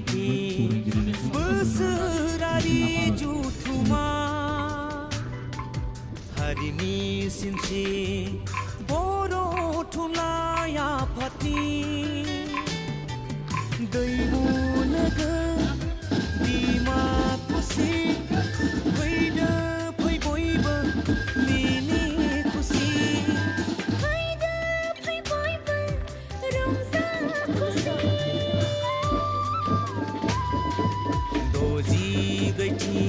गैथि बोसोरारि जुथुमा हारिनि सिनस्रि बर' थुनलाइ आफादनि दैमु नोगोर डिमाकुसि फैदो फै बयबो मिनि खुसि फैदो फै बयबो रंजा खुसि दजि गैथि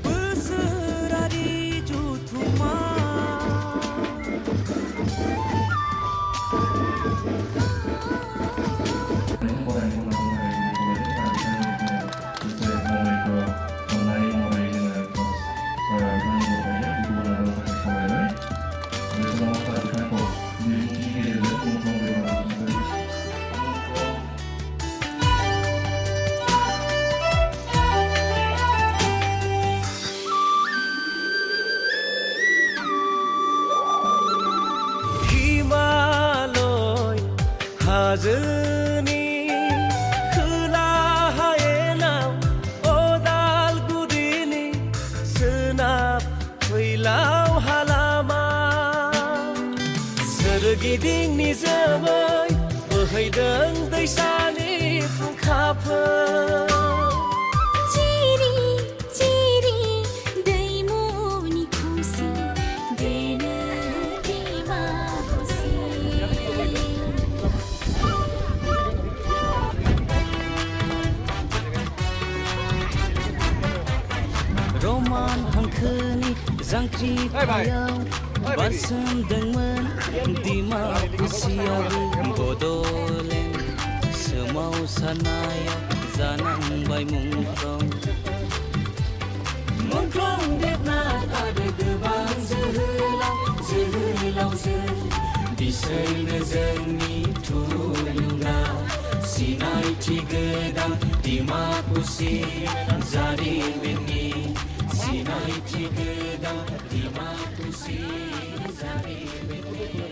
बोसोरारि जुथुमा हिमालय हाजोनि खोला हायेनाव अदालगुरिनि सोनाब फैलाव हालामा सोरगिदिं निजोमै बोहैदों दैसानि फुंखाफोर चिरि चिरि दैमुनि खुसि बेनो डिमाकुसि रमान हांखोनि जांख्रिथायाव बारसोमदोंमोन डिमाकुसियाबो बड'लेण्ड सोमावसारनायाव जानांबाय मुंख्लं देबनाथ आरो गोबां जोहोलावजो बिसोरनो जोंनि थुलुंगा सिनायथि गोदान डिमाकुसि जारिमिननि सिनायथि गोदान डिमाकुसि जारिमिननि